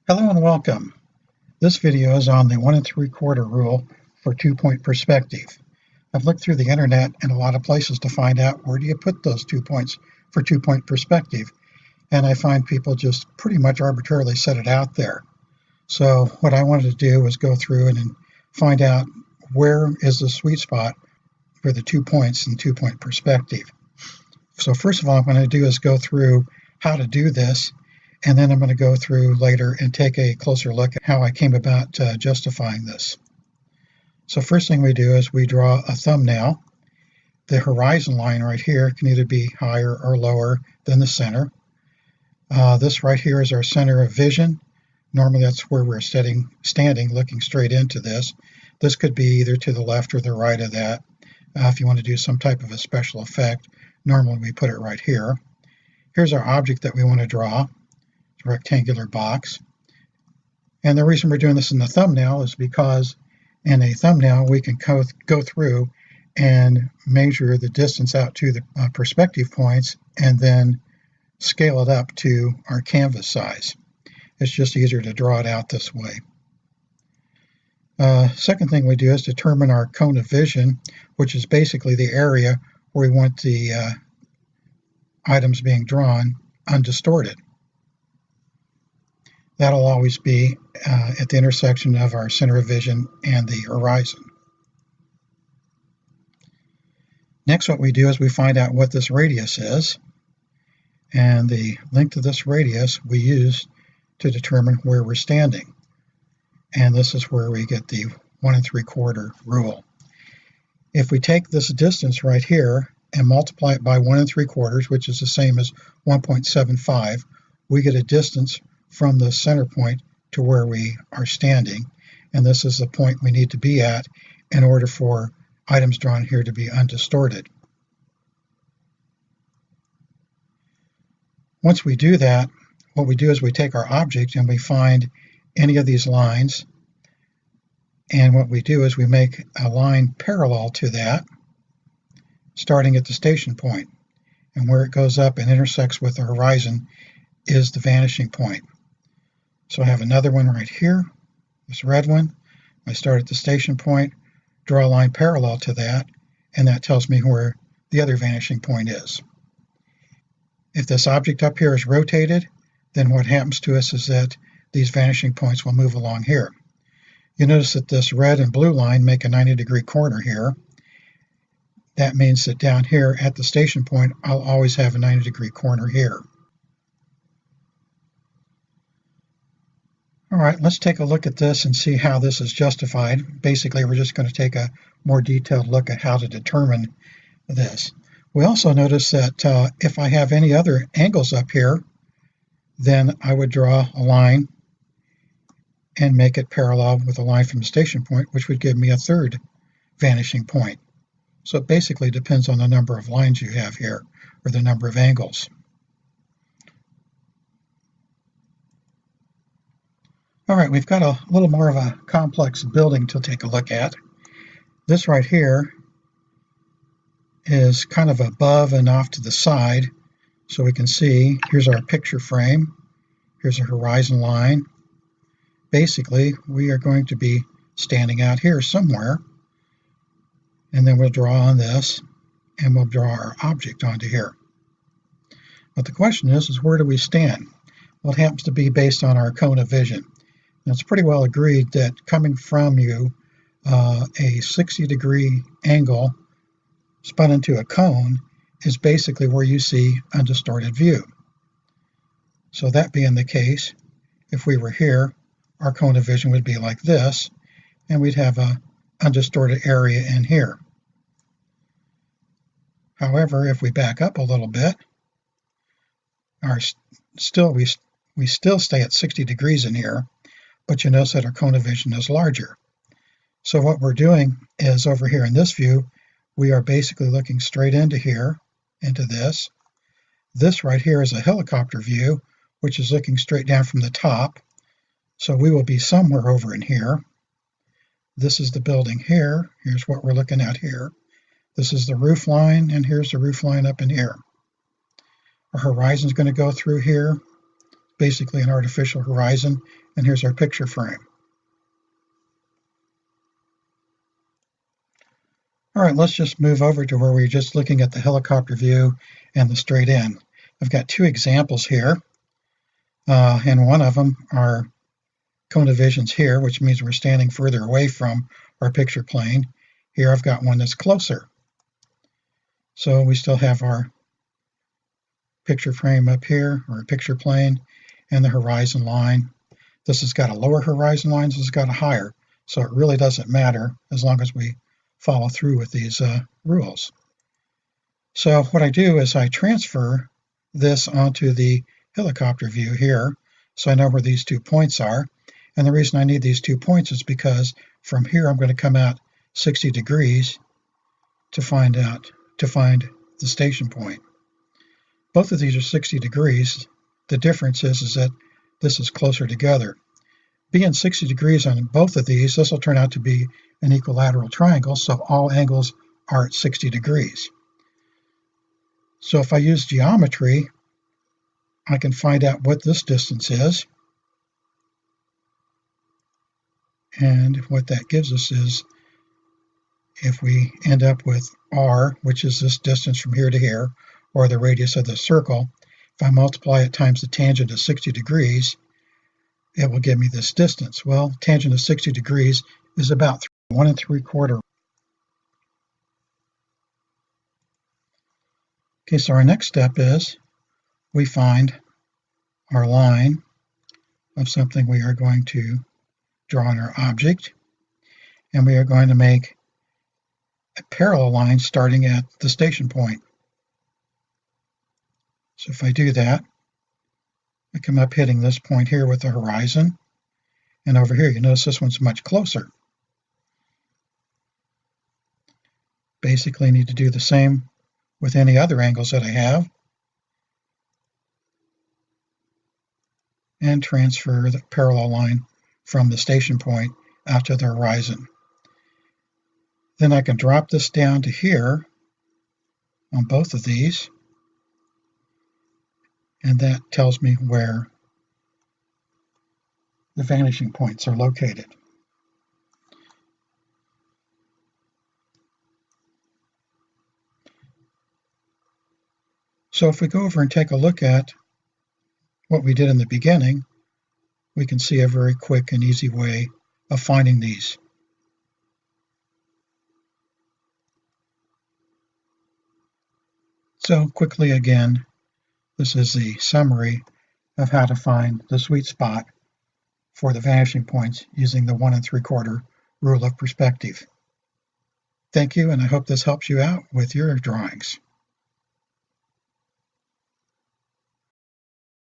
Hello and welcome. This video is on the 1 3/4 rule for 2-point perspective. I've looked through the internet and a lot of places to find out where do you put those 2 points for 2-point perspective, and I find people just pretty much arbitrarily set it out there. So what I wanted to do was go through and find out where is the sweet spot for the 2 points in 2-point perspective. So first of all, what I'm going to do is go through how to do this, and then I'm going to go through later and take a closer look at how I came about justifying this. So first thing we do is we draw a thumbnail. The horizon line right here can either be higher or lower than the center. This right here is our center of vision. Normally that's where we're standing looking straight into this. This could be either to the left or the right of that. If you want to do some type of a special effect, normally we put it right here. Here's our object that we want to draw. It's a rectangular box. And the reason we're doing this in the thumbnail is because in a thumbnail we can go through and measure the distance out to the perspective points and then scale it up to our canvas size. It's just easier to draw it out this way. Second thing we do is determine our cone of vision, which is basically the area where we want the items being drawn undistorted. That'll always be at the intersection of our center of vision and the horizon. Next, what we do is we find out what this radius is, and the length of this radius we use to determine where we're standing. And this is where we get the 1 3/4 rule. If we take this distance right here and multiply it by 1 3/4, which is the same as 1.75, we get a distance from the center point to where we are standing, and this is the point we need to be at in order for items drawn here to be undistorted. Once we do that, what we do is we take our object and we find any of these lines, and what we do is we make a line parallel to that starting at the station point, and where it goes up and intersects with the horizon is the vanishing point. So I have another one right here, this red one. I start at the station point, draw a line parallel to that, and that tells me where the other vanishing point is. If this object up here is rotated, then what happens to us is that these vanishing points will move along here. You notice that this red and blue line make a 90-degree corner here. That means that down here at the station point, I'll always have a 90-degree corner here. All right, let's take a look at this and see how this is justified. Basically, we're just going to take a more detailed look at how to determine this. We also notice that if I have any other angles up here, then I would draw a line and make it parallel with a line from the station point, which would give me a third vanishing point. So it basically depends on the number of lines you have here, or the number of angles. All right, we've got a little more of a complex building to take a look at. This right here is kind of above and off to the side, so we can see here's our picture frame, here's a horizon line. Basically, we are going to be standing out here somewhere, and then we'll draw on this, and we'll draw our object onto here. But the question is where do we stand? Well, it happens to be based on our cone of vision. And it's pretty well agreed that coming from you, a 60-degree angle spun into a cone is basically where you see undistorted view. So that being the case, if we were here, our cone of vision would be like this, and we'd have a undistorted area in here. However, if we back up a little bit, we still stay at 60 degrees in here, but you notice that our cone of vision is larger. So what we're doing is over here in this view, we are basically looking straight into here, into this. This right here is a helicopter view, which is looking straight down from the top. So we will be somewhere over in here. This is the building here. Here's what we're looking at here. This is the roof line, and here's the roof line up in here. Our horizon is going to go through here. basically an artificial horizon, and here's our picture frame. All right, let's just move over to where we're just looking at the helicopter view and the straight in. I've got two examples here, and one of them are cone of visions here, which means we're standing further away from our picture plane. Here I've got one that's closer. So we still have our picture frame up here, or picture plane, and the horizon line. This has got a lower horizon line, this has got a higher. So it really doesn't matter as long as we follow through with these rules. So what I do is I transfer this onto the helicopter view here, so I know where these 2 points are. And the reason I need these 2 points is because from here I'm going to come out 60 degrees to find the station point. Both of these are 60 degrees. The difference is that this is closer together. Being 60 degrees on both of these, this will turn out to be an equilateral triangle, so all angles are at 60 degrees. So if I use geometry, I can find out what this distance is. And what that gives us is, if we end up with r, which is this distance from here to here, or the radius of the circle, if I multiply it times the tangent of 60 degrees, it will give me this distance. Well, tangent of 60 degrees is about 1 3/4. Okay, so our next step is we find our line of something we are going to draw on our object, and we are going to make a parallel line starting at the station point. So if I do that, I come up hitting this point here with the horizon, and over here you notice this one's much closer. Basically, I need to do the same with any other angles that I have, and transfer the parallel line from the station point out to the horizon. Then I can drop this down to here on both of these, and that tells me where the vanishing points are located. So if we go over and take a look at what we did in the beginning, we can see a very quick and easy way of finding these. So quickly again, this is the summary of how to find the sweet spot for the vanishing points using the 1 3/4 rule of perspective. Thank you, and I hope this helps you out with your drawings.